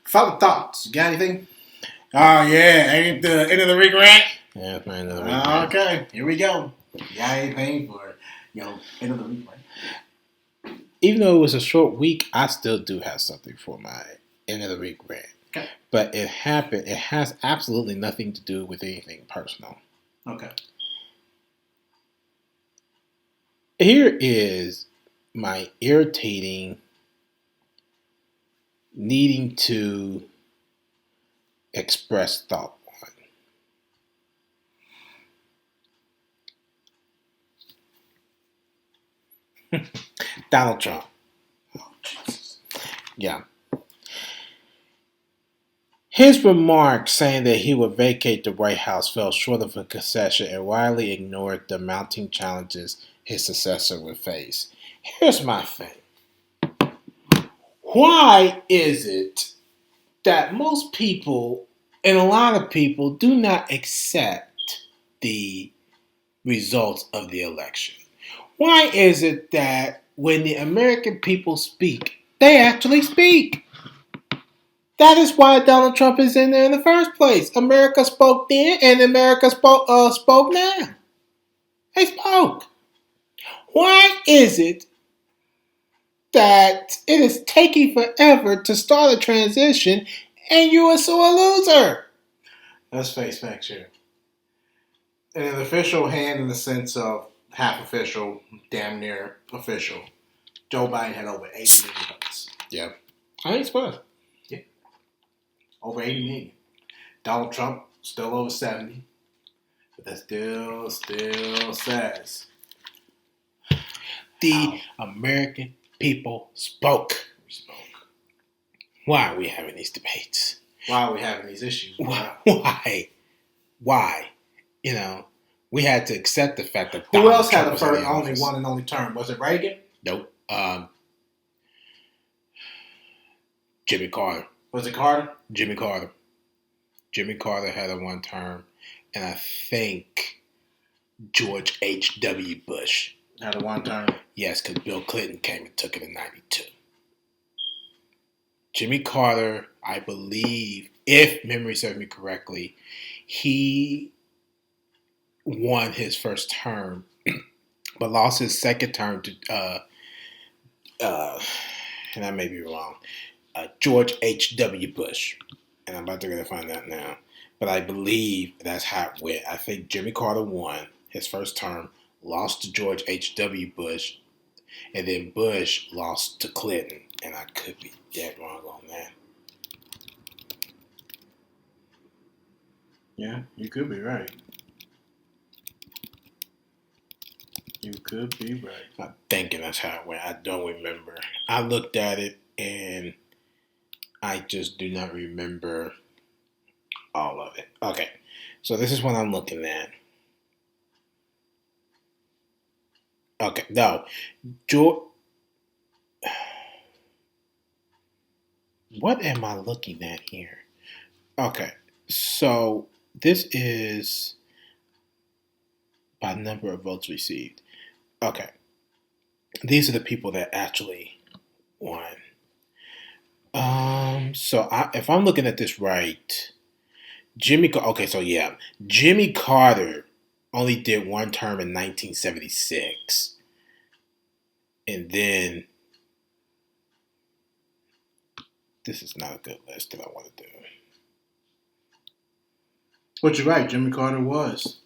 Final thoughts. You got anything? Oh yeah, ain't the end of the week rant? Yeah, it's my end of the week rant. Okay, here we go. You got anything for end of the week rant? Even though it was a short week, I still do have something for my end of the week rant. Okay. But it happened. It has absolutely nothing to do with anything personal. Okay. Here is my irritating needing to express thought on. Donald Trump. Oh, Jesus. Yeah. His remark saying that he would vacate the White House fell short of a concession and widely ignored the mounting challenges his successor would face. Here's my thing. Why is it that most people and a lot of people do not accept the results of the election? Why is it that when the American people speak, they actually speak? That is why Donald Trump is in there in the first place. America spoke then, and America spoke now. They spoke. Why is it that it is taking forever to start a transition, and you are so a loser? Let's face facts here. In an official hand, in the sense of half official, damn near official, Joe Biden had over 80 million votes. Yeah. I ain't surprised. Yeah. Over 80 million. Donald Trump still over 70. But that still says the American people spoke. We spoke. Why are we having these debates? Why are we having these issues? Why? You know, we had to accept the fact that who Donald else Trump had was the in first the only office. one and only term? Was it Reagan? Nope. Jimmy Carter. Was it Carter? Jimmy Carter. Jimmy Carter had a one term, and I think George H.W. Bush had a one term. Yes, because Bill Clinton came and took it in '92. Jimmy Carter, I believe, if memory serves me correctly, he won his first term, but lost his second term to, and I may be wrong, George H.W. Bush. And I'm about to go find that now. But I believe that's how it went. I think Jimmy Carter won his first term, lost to George H.W. Bush, and then Bush lost to Clinton. And I could be dead wrong on that. Yeah, you could be right. You could be right. I'm thinking that's how it went. I don't remember. I looked at it and I just do not remember all of it. Okay, so this is what I'm looking at. Okay, no. What am I looking at here? Okay, so this is by number of votes received. Okay, these are the people that actually won. If I'm looking at this right, Jimmy Carter only did one term in 1976, and then this is not a good list that I want to do. But you're right, Jimmy Carter was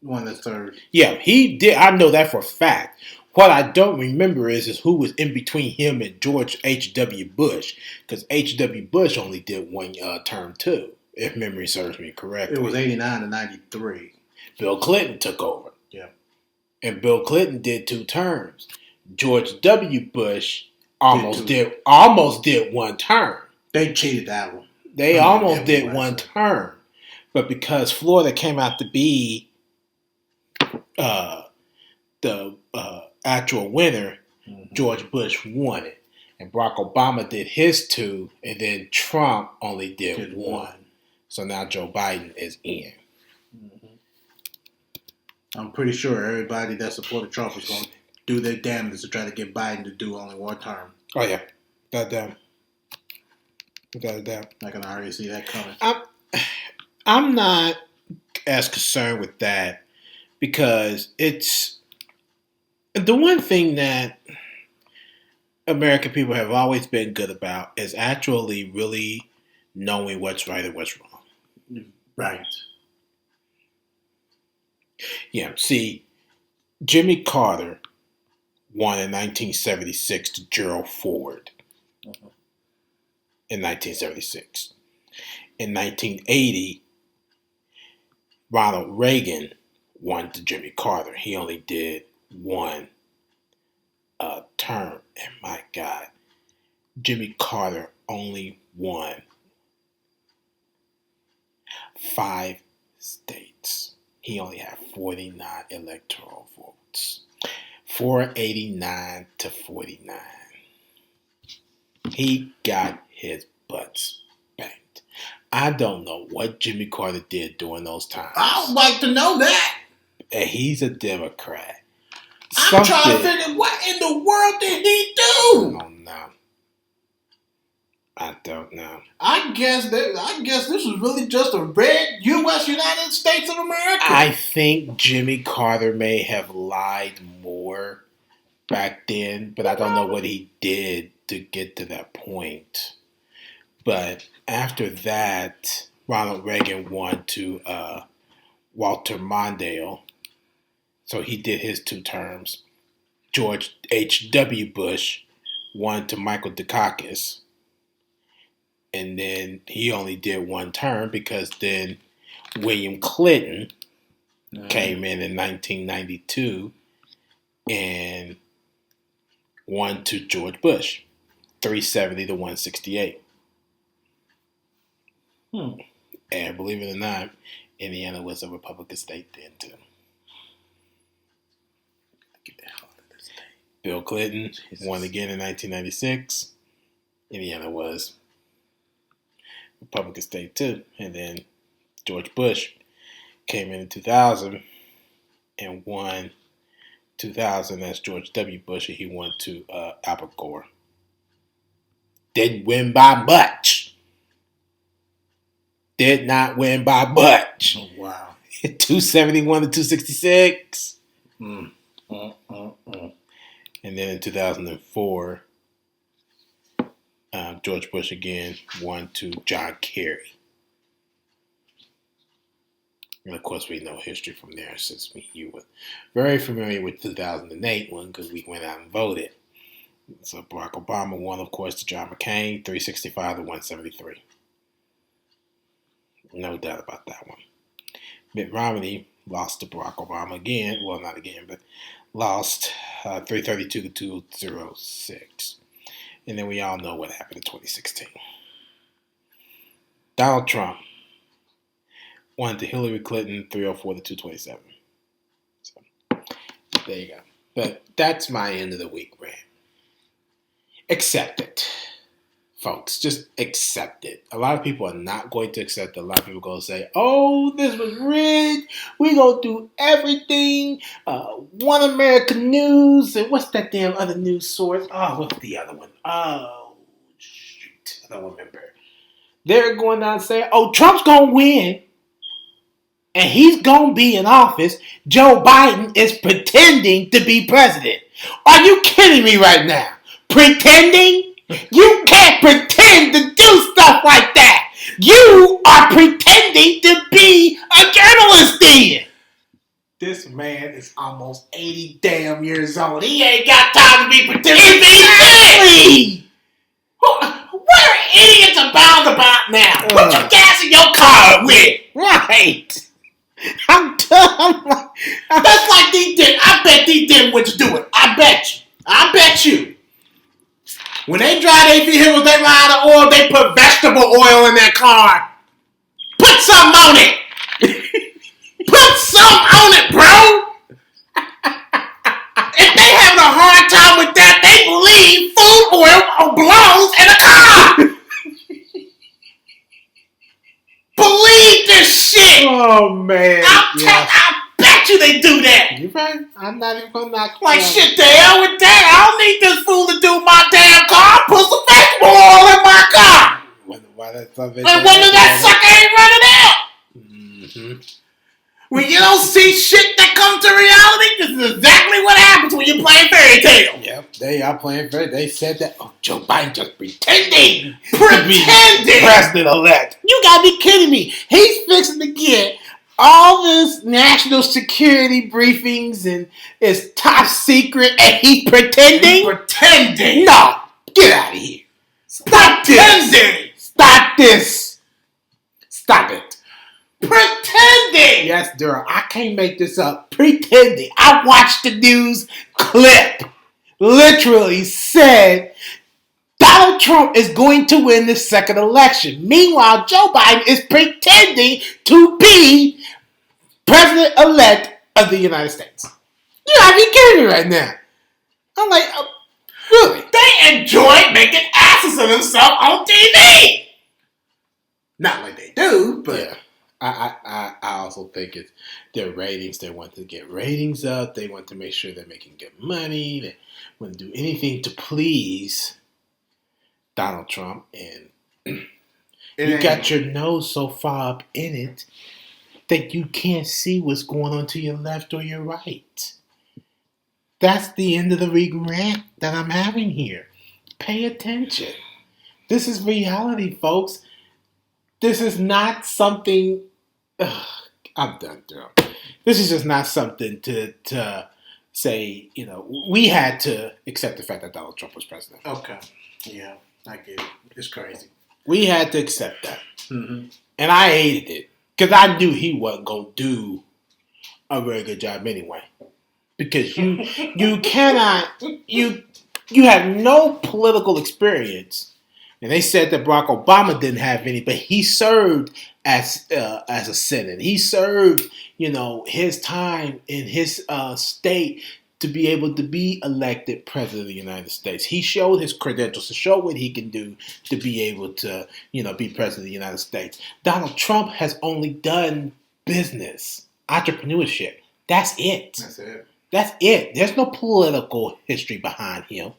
one that's third. Yeah, he did. I know that for a fact. What I don't remember is who was in between him and George H.W. Bush, because H.W. Bush only did one term too, if memory serves me correctly. It was 89 to 93. Bill Clinton took over. Yeah. And Bill Clinton did 2 terms. George W. Bush almost did one term. They cheated that one. They almost did one term, but because Florida came out to be the actual winner, George Bush won it. And Barack Obama did his 2, and then Trump only did 1. So now Joe Biden is in. I'm pretty sure everybody that supported Trump is going to do their damnedest to try to get Biden to do only 1 term. Oh, yeah. Without a doubt. I can already see that coming. I'm not as concerned with that because it's the one thing that American people have always been good about is actually really knowing what's right and what's wrong. Right. Yeah, see, Jimmy Carter won in 1976 to Gerald Ford in 1976. In 1980, Ronald Reagan won to Jimmy Carter. He only did 1 term. And my God, Jimmy Carter only won 5 states. He only had 49 electoral votes. 489 to 49. He got his butt spanked. I don't know what Jimmy Carter did during those times. I would like to know that. And he's a Democrat. I'm trying to figure what in the world did he do? I don't know. I guess this was really just a red U.S. United States of America. I think Jimmy Carter may have lied more back then, but I don't know what he did to get to that point. But after that, Ronald Reagan won to Walter Mondale. So he did his 2 terms. George H.W. Bush won to Michael Dukakis. And then he only did 1 term because then William Clinton came in 1992 and won to George Bush, 370 to 168. And believe it or not, Indiana was a Republican state then too. Get the hell out of this state. Bill Clinton won again in 1996. Indiana was Republican state too. And then George Bush came in 2000 and won 2000 as George W. Bush, and he went to Albert Gore. Didn't win by much. Did not win by much. Oh, wow. 271 to 266. And then in 2004, George Bush again won to John Kerry. And of course, we know history from there since you were very familiar with 2008 one because we went out and voted. So Barack Obama won, of course, to John McCain, 365 to 173. No doubt about that one. Mitt Romney lost to Barack Obama again. Well, not again, but lost 332 to 206. And then we all know what happened in 2016. Donald Trump won to Hillary Clinton, 304 to 227. So, there you go. But that's my end of the week rant. Accept it, folks. Just accept it. A lot of people are not going to accept it. A lot of people are going to say, oh, this was rigged. We're going to do everything. One American News. And what's that damn other news source? Oh, what's the other one? Oh, shoot. I don't remember. They're going down and saying, oh, Trump's going to win. And he's going to be in office. Joe Biden is pretending to be president. Are you kidding me right now? Pretending? You can't pretend to do stuff like that. You are pretending to be a journalist then. This man is almost 80 damn years old. He ain't got time to be pretending. Exactly! What are idiots about now? Put your gas in your car with. Right. I'm done. That's like these I bet these dimwits do it. I bet you. When they drive their vehicles, they run out of oil, they put Vaseline oil in that car. Put something on it. Put something on it, bro. If they having a hard time with that, they believe food oil belongs in a car. Believe this shit. Oh man. I bet you they do that. You're right. I'm not even gonna knock you Like out. shit, the hell with that. I don't need this fool to do my damn car. Put some vegetable oil in my car. Why that's something? And whether that sucker ain't running out. Mm-hmm. When you don't see shit that comes to reality, this is exactly what happens when you're playing fairy tale. Yep, they are playing fair. They said that. Oh, Joe Biden just pretending. Pretending. President-elect. You gotta be kidding me. He's fixing to get all this national security briefings and it's top secret and he's pretending? Pretending. No, get out of here. Stop Pretending. Stop this. Stop it. Pretending. Yes, Daryl, I can't make this up. Pretending. I watched the news clip. Literally said Donald Trump is going to win the second election. Meanwhile, Joe Biden is pretending to be president-elect of the United States. You gotta be kidding me right now. I'm like, really? They enjoy making asses of themselves on TV. Not like they do, but Yeah. I also think it's their ratings. They want to get ratings up. They want to make sure they're making good money. They want to do anything to please Donald Trump. And you got your nose so far up in it that you can't see what's going on to your left or your right. That's the end of the rant that I'm having here. Pay attention. This is reality, folks. This is not something... I'm done, Daryl. This is just not something to say, you know, we had to accept the fact that Donald Trump was president. Okay. Yeah, I get it. It's crazy. We had to accept that. Mm-hmm. And I hated it. Because I knew he wasn't going to do a very good job anyway. Because you cannot, you have no political experience. And they said that Barack Obama didn't have any, but he served as a senator. He served, you know, his time in his state to be able to be elected president of the United States. He showed his credentials to show what he can do to be able to, you know, be president of the United States. Donald Trump has only done business, entrepreneurship. That's it. That's it. That's it. There's no political history behind him.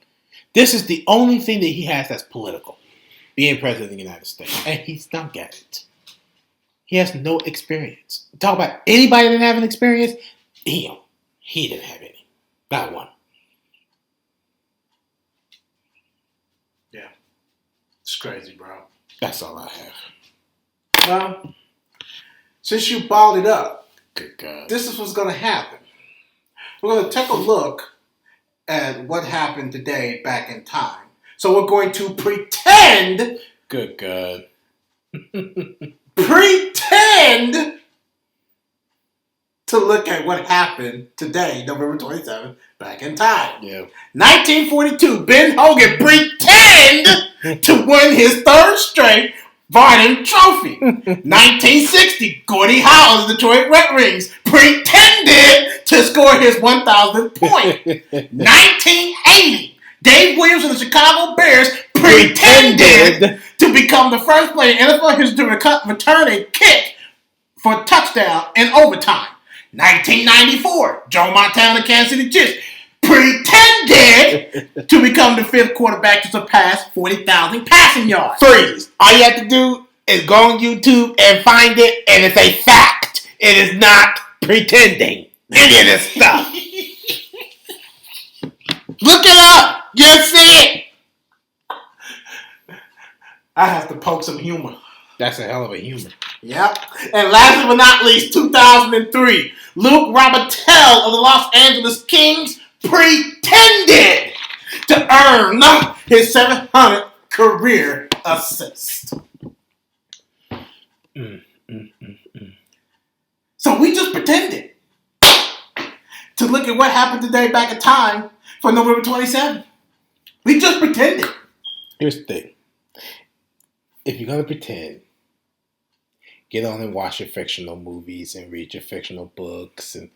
This is the only thing that he has that's political. Being president of the United States. And he's not got it. He has no experience. Talk about anybody that didn't have an experience. He didn't have any. Not one. Yeah. It's crazy, bro. That's all I have. Well, since you balled it up, Good God. this is what's going to happen. We're going to take a look at what happened today back in time. So we're going to pretend Good God. to look at what happened today, November 27th, back in time. Yeah. 1942, Ben Hogan pretend to win his third straight Varden Trophy. 1960, Gordie Howe of the Detroit Red Wings pretended to score his 1,000th point. 1980, Dave Williams of the Chicago Bears pretended to become the first player in NFL history to return a kick for a touchdown in overtime. 1994, Joe Montana of the Kansas City Chiefs pretended to become the fifth quarterback to surpass 40,000 passing yards. Freeze. All you have to do is go on YouTube and find it, and it's a fact. It is not pretending. Any of this stuff. Look it up. You'll see it. I have to poke some humor. That's a hell of a humor. Yep. And last but not least, 2003, Luke Robitel of the Los Angeles Kings pretended to earn his 700th career assist. So we just pretended to look at what happened today back in time for November 27th. We just pretended. Here's the thing. if you're gonna pretend, get on and watch your fictional movies and read your fictional books and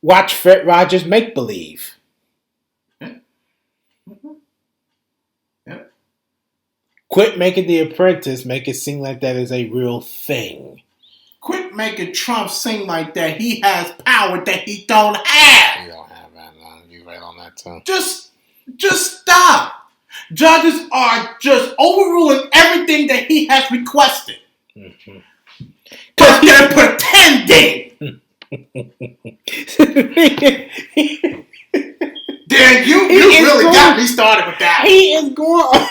watch Fred Rogers Make Believe. Yeah. Mm-hmm. Yeah. Quit making The Apprentice make it seem like that is a real thing. Quit making Trump seem like that he has power that he don't have. You don't have that. You right on that too. Just stop. Judges are just overruling everything that he has requested. Mm-hmm. Because they're pretending. Dan, you really got me started with that. He is going.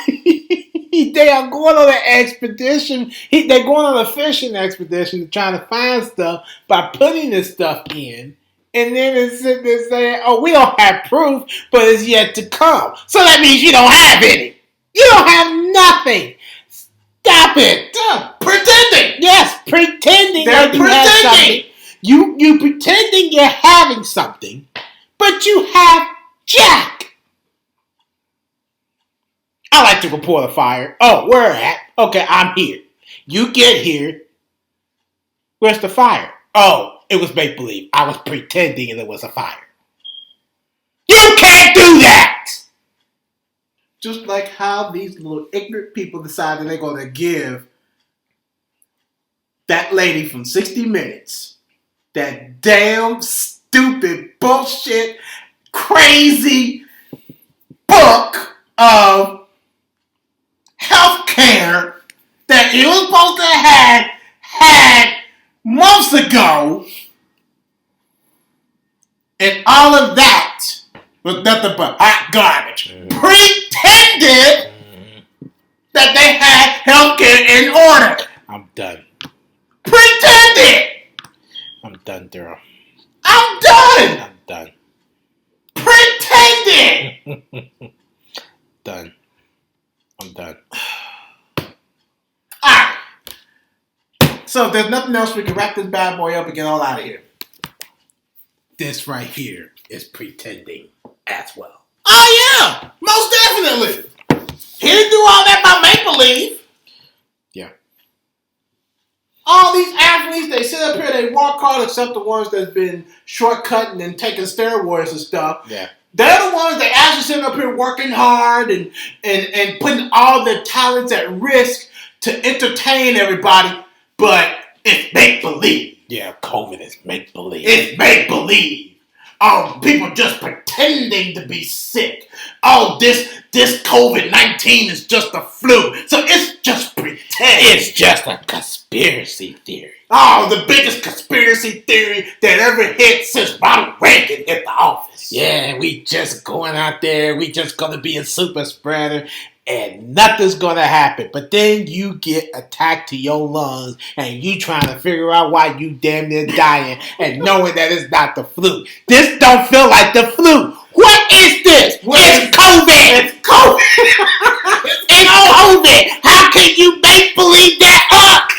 They are going on an expedition. They're going on a fishing expedition trying to find stuff by putting this stuff in. And then it's sitting there saying, oh, we don't have proof, but it's yet to come. So that means you don't have any. You don't have nothing. Stop it. Pretending. Yes, pretending. They're like you have something. You pretending you're having something, but you have jack. I like to report a fire. Oh, where at? Okay, I'm here. You get here. Where's the fire? Oh, it was make-believe. I was pretending there was a fire. You can't do that! Just like how these little ignorant people decided they're going to give that lady from 60 Minutes that damn stupid bullshit crazy book of healthcare that it was supposed to have had months ago, and all of that was nothing but hot garbage. Pretended that they had healthcare in order. I'm done. Pretended. I'm done, Daryl. I'm done. I'm done. Pretended. Done. I'm done. Alright. So if there's nothing else, we can wrap this bad boy up and get all out of here. This right here is pretending as well. Oh yeah, most definitely. He didn't do all that by make-believe. Yeah. All these athletes, they sit up here, they work hard, except the ones that's been shortcutting and taking steroids and stuff. Yeah. They're the ones that actually sitting up here working hard and putting all their talents at risk to entertain everybody, but it's make-believe. Yeah, COVID is make-believe. It's make-believe. Oh, people just pretending to be sick. Oh, this COVID-19 is just a flu. So it's just pretend. It's just a conspiracy theory. Oh, the biggest conspiracy theory that ever hit since Ronald Reagan hit the office. Yeah, we just going out there. We just going to be a super spreader. And nothing's going to happen. But then you get attacked to your lungs and you trying to figure out why you damn near dying and knowing that it's not the flu. This don't feel like the flu. What is this? It's COVID. It's COVID. It's COVID. How can you make believe that up?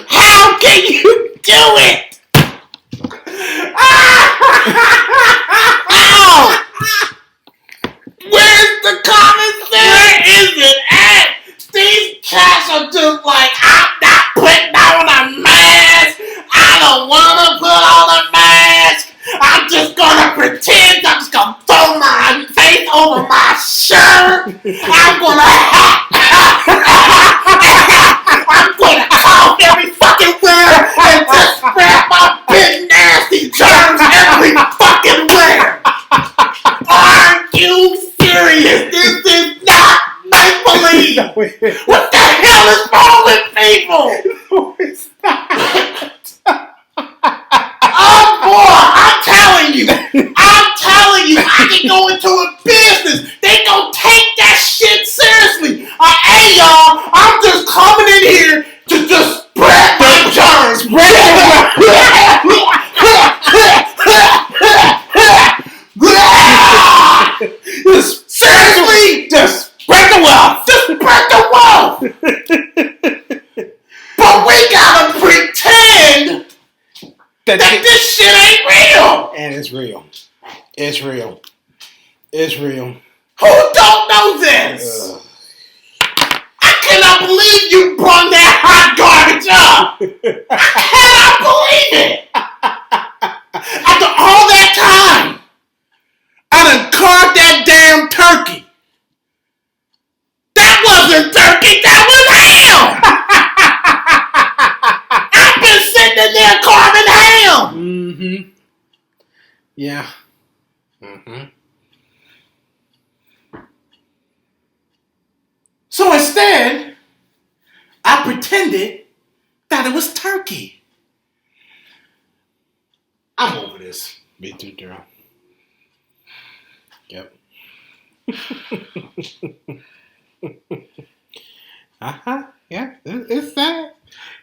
How can you do it? Ow! Where's the common sense? Where is it at? These cats are just like, I'm not putting on a mask. I don't want to put on a mask. I'm just going to pretend. I'm just going to throw my face over my shirt. I'm going to cough every fucking where and just spread my big nasty germs every fucking where. Are you serious? This is not make-believe. What the hell is wrong with people? No, it's not. Oh boy, I'm telling you, I can go into a business. They gon' take that shit seriously. Hey y'all, I'm just coming in here to just spread my germs. Seriously, just spread the wealth. Just spread the wealth. But we gotta pretend that this shit ain't real. And it's real. It's real. It's real. Who don't know this? I can you brought that hot garbage up. I cannot believe it. After all that time, I done carved that damn turkey. That wasn't turkey, that was ham. I've been sitting there carving ham. Mm-hmm. Yeah. Mm-hmm. So instead, I pretended that it was turkey. I'm over this. Me too, girl. Yep. Yeah. It's sad.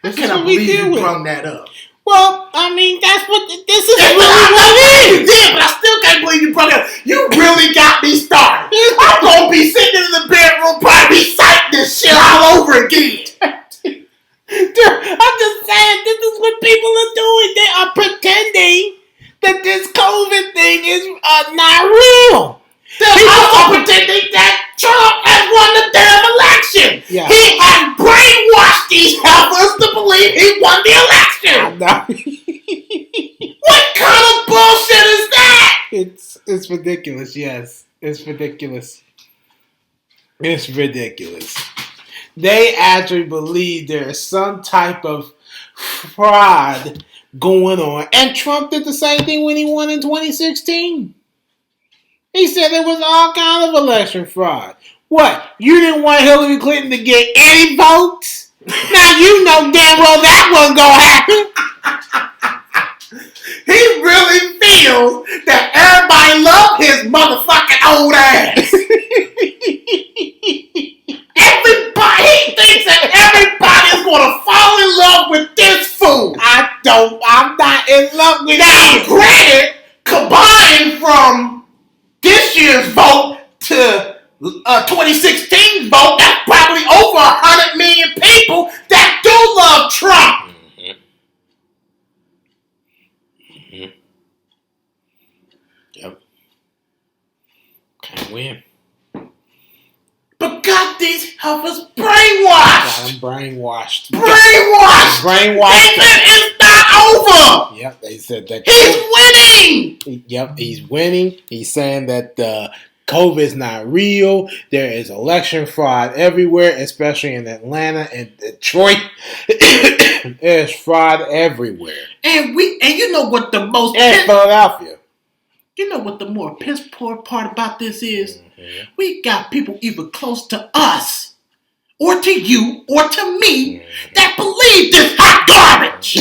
This is what we deal with. Brought that up. Well, I mean, that's what this is. That's what I did, but I still can't believe you brought it up. You really got me started. I'm gonna be sitting in the bedroom, probably reciting this shit all over again. I'm just saying, this is what people are doing. They are pretending that this COVID thing is not real. They're also pretending that Trump has won the damn election. Yeah. He has brainwashed these helpers to believe he won the election. What kind of bullshit is that? It's ridiculous. Yes, it's ridiculous. It's ridiculous. They actually believe there is some type of fraud going on, and Trump did the same thing when he won in 2016. He said there was all kind of election fraud. What? You didn't want Hillary Clinton to get any votes? Now you know damn well that wasn't gonna happen. He really feels that everybody loves his motherfucking old ass. Everybody, he thinks that everybody is gonna fall in love with this fool. I'm not in love with Now, granted, combined from this year's vote to 2016 vote, that's probably over 100 million people that do love Trump. Mm-hmm. Yep. Can't win. But got these helpers brainwashed. Got them brainwashed. Brainwashed. It's not over. Yep, they said that. He's winning. Yep, he's winning. He's saying that COVID is not real. There is election fraud everywhere, especially in Atlanta and Detroit. There's fraud everywhere. And you know what the most and Philadelphia. You know what the more piss poor part about this is? Mm-hmm. We got people either close to us, or to you, or to me, mm-hmm. that believe this hot garbage.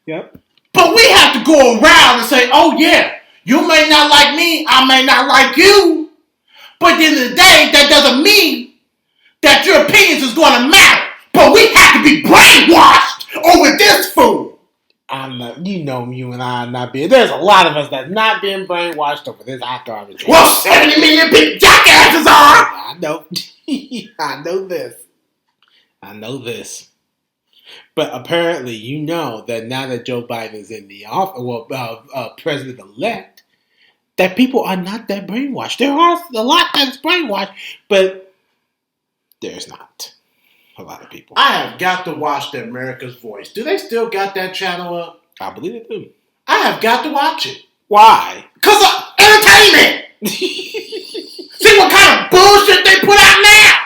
Yep. But we have to go around and say, oh yeah, you may not like me, I may not like you, but at the end of the day, that doesn't mean that your opinions is going to matter. But we have to be brainwashed over this fool. I'm not, you and I are not being. There's a lot of us that's not being brainwashed over this hot garbage. Well, 70 million people jackasses are. I know. I know this. But apparently, you know that now that Joe Biden is in the office, president-elect, that people are not that brainwashed. There are a lot that's brainwashed, but there's not a lot of people. I have got to watch the America's Voice. Do they still got that channel up? I believe they do. I have got to watch it. Why? Because of entertainment. See what kind of bullshit they put out now?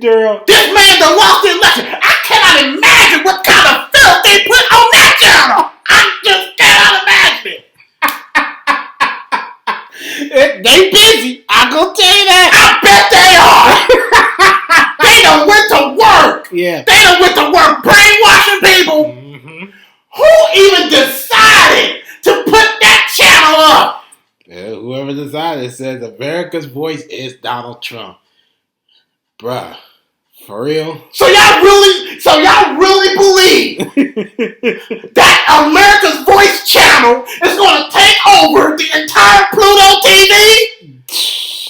Girl. This man done lost the election. I cannot imagine what kind of filth they put on that channel. I just cannot imagine it. They busy. I'm going to tell you that. I bet they are. They done went to work. Yeah. They done went to work brainwashing people. Mm-hmm. Who even decided to put that channel up? Yeah, whoever decided says America's Voice is Donald Trump. Bruh, for real? So y'all really believe that America's Voice channel is going to take over the entire Pluto TV?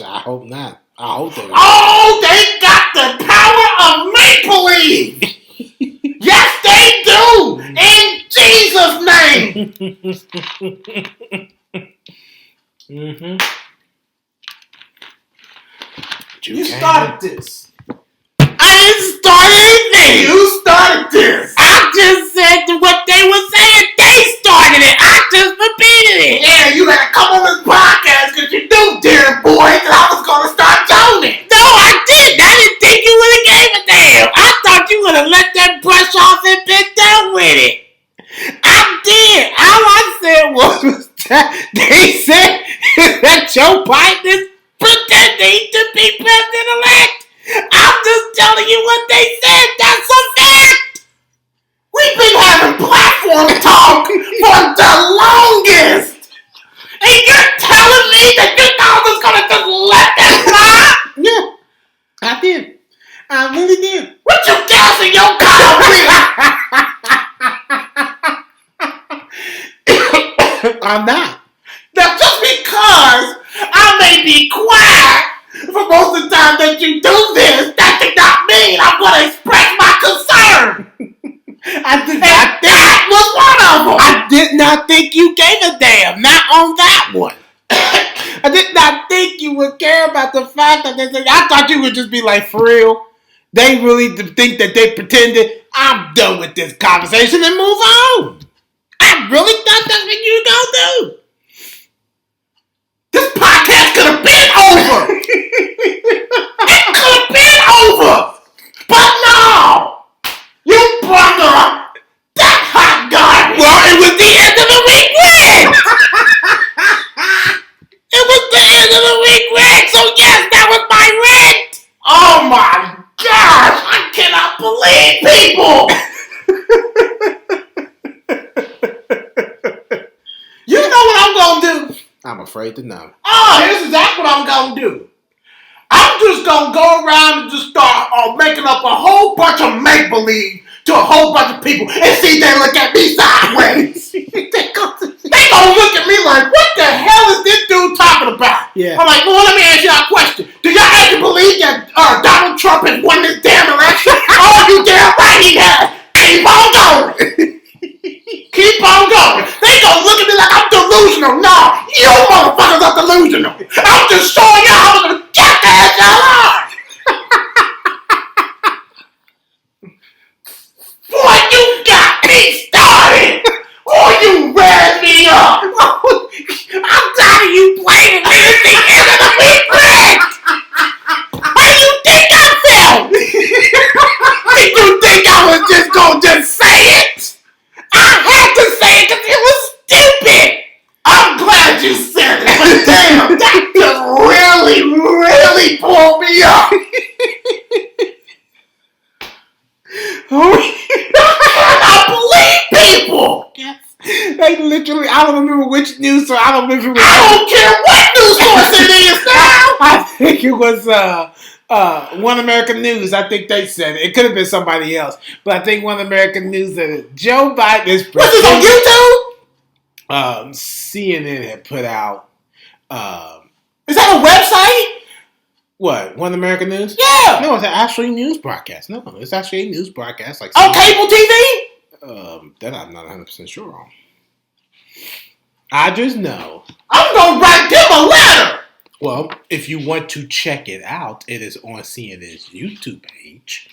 I hope not. I hope they don't. Oh, they got the power of make-believe. Yes, they do. In Jesus' name. Mm-hmm. You started this. I didn't start anything. You started this. I just said what they were saying. They started it. I just repeated it. Yeah, you had to come on this podcast because you knew, dear boy, that I was going to start joning. No, I didn't. I didn't think you would have gave a damn. I thought you would have let that brush off and been done with it. I did. All I said was that they said that Joe Biden is pretending to be president-elect. I'm just telling you what they said. That's a fact. We've been having platform talk for the longest. And you're telling me that you thought I was going to just let that fly? Yeah, I did. I really did. What you gas in your car with? I'm not. Now, just because I may be quiet for most of the time that you do this, that does not mean I'm going to express my concern. I did And not. that was one of them. I did not think you gave a damn. Not on that one. I did not think you would care about the fact that they said. I thought you would just be like, for real. They really think that they pretended. I'm done with this conversation and move on. I really thought that's what you were gonna do. This podcast could have been over. It could have been over. But no. You brought up that hot garbage. Well, it was the end of the week, Greg. It was the end of the week, Greg. So yes, that was my rant. Oh my gosh. I cannot believe people. You know what I'm going to do? I'm afraid to know. Oh, here's exactly what I'm going to do. I'm just going to go around and just start making up a whole bunch of make-believe to a whole bunch of people and see if they look at me sideways. They gonna look at me like, what the hell is this dude talking about? Yeah. I'm like, well, let me ask y'all a question. Do y'all actually believe that Donald Trump has won this damn election? Oh, you damn right he has. Keep on going. Keep on going. They gonna look at me like I'm delusional. No, you motherfuckers are delusional. I'm just showing y'all how much of a jackass y'all are. Boy, you got me started. Boy, you rev me up. I'm tired of you blaming me at the end of the week, Greg. How do you think I felt? Did you think I was just gonna just say it? I had to say it because it was stupid. I'm glad you said it, but damn, that just really, really pulled me up. I believe people. Yes. They literally, I don't remember which news, so I don't remember. I don't care what news source it is now. I think it was One American News. I think they said it. It could have been somebody else, but I think One American News said it. Joe Biden is What's this on YouTube? CNN had put out. Is that a website? What? One American News? Yeah. No, it's actually a news broadcast. No, it's actually a news broadcast. Like On cable TV? that I'm not 100% sure on. I just know. I'm gonna write them a letter. Well, if you want to check it out, it is on CNN's YouTube page.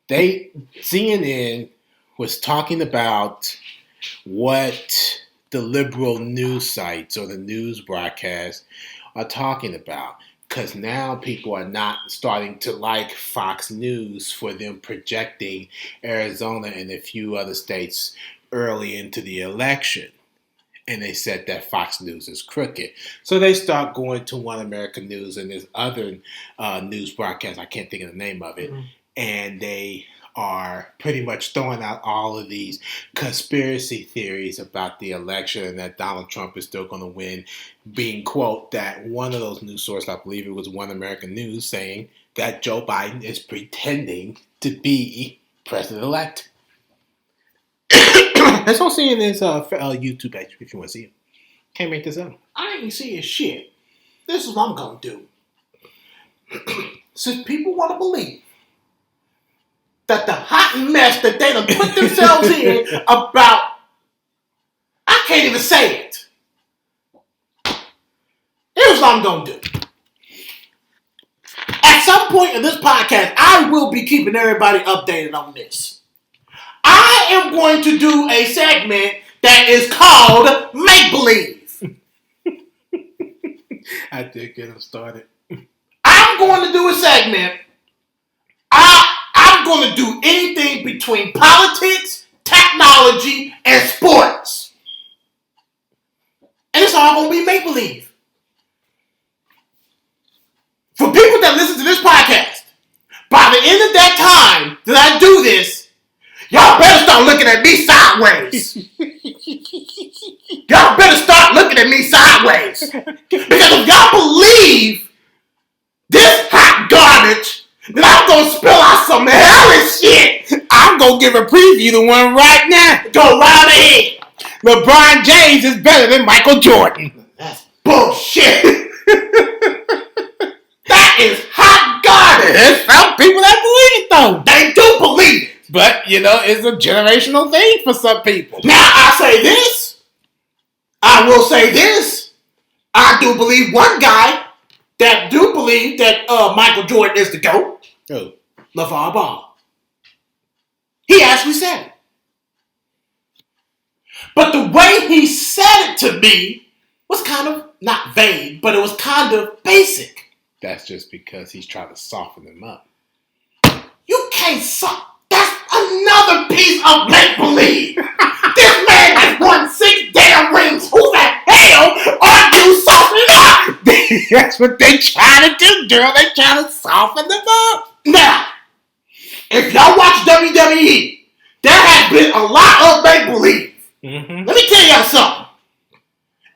CNN was talking about what the liberal news sites or the news broadcasts are talking about. Because now people are not starting to like Fox News for them projecting Arizona and a few other states early into the election. And they said that Fox News is crooked. So they start going to One American News and this other news broadcast, I can't think of the name of it, and they are pretty much throwing out all of these conspiracy theories about the election and that Donald Trump is still going to win, being, quote, that one of those news sources, I believe it was One American News, saying that Joe Biden is pretending to be president-elect. It's on CNN's YouTube page if you want to see it. Can't make this up. I ain't seeing shit. This is what I'm gonna do. Since people want to believe that the hot mess that they done put themselves in about, I can't even say it. Here's what I'm gonna do. some point in this podcast, I will be keeping everybody updated on this. I am going to do a segment that is called Make Believe. I did get him started. I'm going to do a segment. I'm going to do anything between politics, technology, and sports. And it's all going to be make believe. For people that listen to this podcast, by the end of that time that I do this, y'all better start looking at me sideways. Y'all better start looking at me sideways. Because if y'all believe this hot garbage, then I'm going to spill out some hellish shit. I'm going to give a preview to one right now. Go right ahead. LeBron James is better than Michael Jordan. That's bullshit. That is hot garbage. There's some people that believe it, though. They do believe it. But, it's a generational thing for some people. Now, I say this. I will say this. I do believe one guy that do believe that Michael Jordan is the GOAT. Oh. LeVar Ball. He actually said it. But the way he said it to me was kind of not vague, but it was kind of basic. That's just because he's trying to soften them up. You can't That's another piece of make-believe. This man has won 6 damn rings. Who the hell are you softening up? That's what they trying to do, girl. They trying to soften them up. Now, if y'all watch WWE, there has been a lot of make-believe. Mm-hmm. Let me tell y'all something.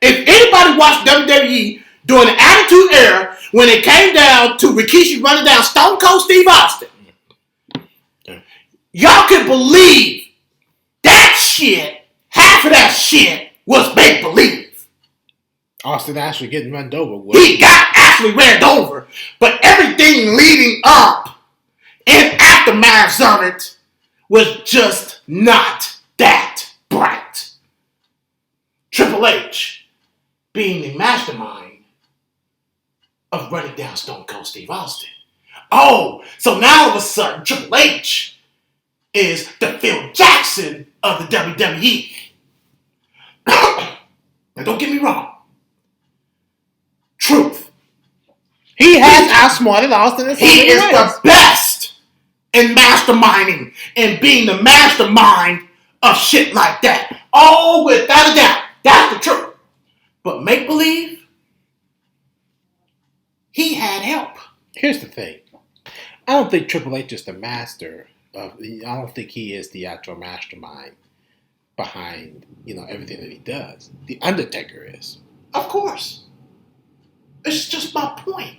If anybody watched WWE during the Attitude Era, when it came down to Rikishi running down Stone Cold Steve Austin, y'all can believe that shit, half of that shit was make-believe. Austin actually getting run over. He got actually ran over, but everything leading up and aftermath of it was just not that bright. Triple H being the mastermind of running down Stone Cold Steve Austin. Oh, so now all of a sudden Triple H is the Phil Jackson of the WWE. Now don't get me wrong. Truth. He has outsmarted Austin in so He many is ways. the best in masterminding and being the mastermind of shit like that. Oh, without a doubt. That's the truth. But make believe, he had help. Here's the thing. I don't think Triple H is the master of. I don't think he is the actual mastermind behind everything that he does. The Undertaker is. Of course. It's just my point.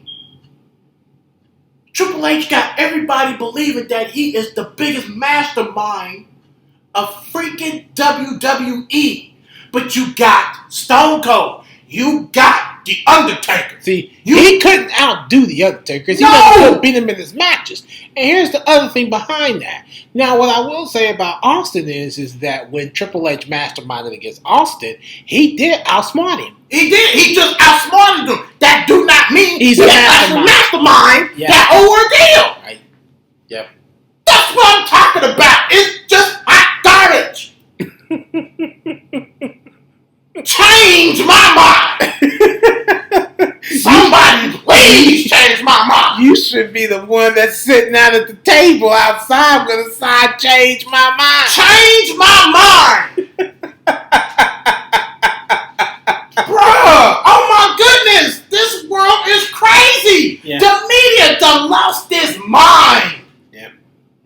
Triple H got everybody believing that he is the biggest mastermind of freaking WWE. But you got Stone Cold. You got The Undertaker. See, he couldn't outdo The Undertaker because he couldn't beat him in his matches. And here's the other thing behind that. Now, what I will say about Austin is that when Triple H masterminded against Austin, he did outsmart him. He did. He just outsmarted him. That do not mean he's a mastermind. That whole ordeal. Right. Yep. That's what I'm talking about. It's just hot garbage. Change my mind. Somebody please change my mind. You should be the one that's sitting out at the table outside with a sign, change my mind. Change my mind. Bruh, oh my goodness, this world is crazy. Yeah. The media done lost its mind. Yeah.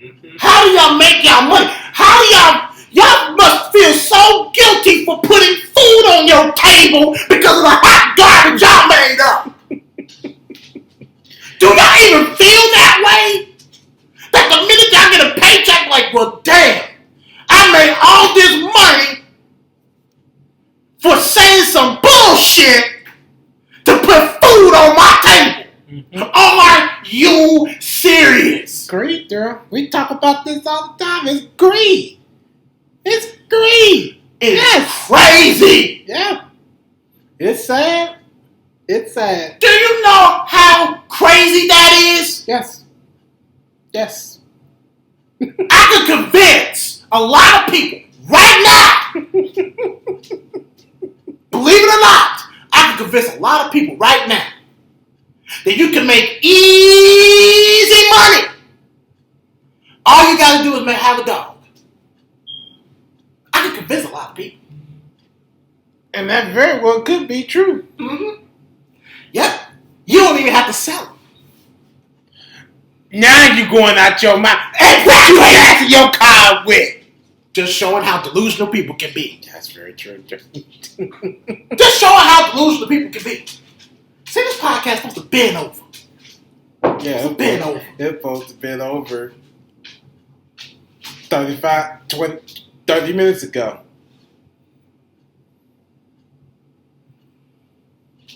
Mm-hmm. How do y'all make y'all money? How do y'all must feel so guilty for putting food on your table because of the hot garbage y'all made up. Do y'all even feel that way? That the minute y'all get a paycheck, like, well, damn, I made all this money for saying some bullshit to put food on my table. Mm-hmm. Are you serious? Greed, girl. We talk about this all the time. It's greed. It's greed. It's crazy. Yeah. It's sad. It's sad. Do you know how crazy that is? Yes. Yes. I could convince a lot of people right now, believe it or not, I can convince a lot of people right now that you can make easy money. All you gotta do is have a dog. I can convince a lot of people. And that very well could be true. Mm-hmm. Yep. You don't even have to sell them. Now you going out your mouth. Hey, what you answer your car with? Just showing how delusional people can be. That's very true. Just showing how delusional people can be. See, this podcast supposed to bend over. Yeah, it's been over. It's supposed to been over 30 minutes ago.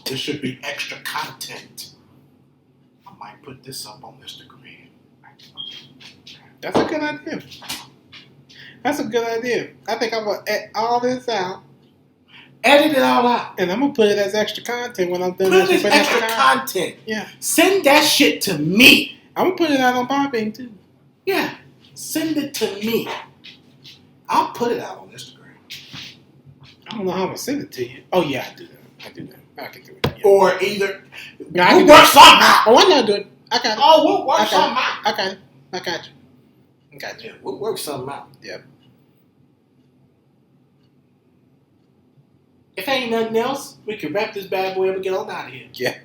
This should be extra content. I might put this up on Instagram. That's a good idea. That's a good idea. I think I'm going to edit all this out. Edit it all out. And I'm going to put it as extra content when I'm done. Put it as extra content. Yeah. Send that shit to me. I'm going to put it out on Podbean too. Yeah. Send it to me. I'll put it out on Instagram. I don't know how I'm going to send it to you. Oh, yeah, I do that. I can do it. Yeah. Or either. Yeah, we'll work something out. Oh, I know I do it. I got it. Oh, we'll work something out. I got it. I got you. Yeah, we'll work something out. Yep. If ain't nothing else, we can wrap this bad boy up and get on out of here. Yeah.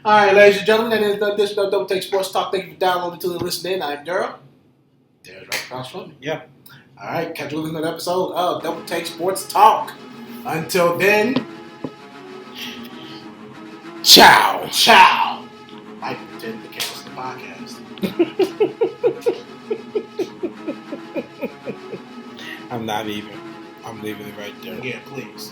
All right, ladies and gentlemen, that is the edition of Double Take Sports Talk. Thank you for downloading to and listening. I'm Daryl. There's right across from me. Yep. All right, catch you on another episode of Double Take Sports Talk. Until then, ciao. Ciao. I pretend to cancel the podcast. I'm not even. I'm leaving it right there. Yeah, please.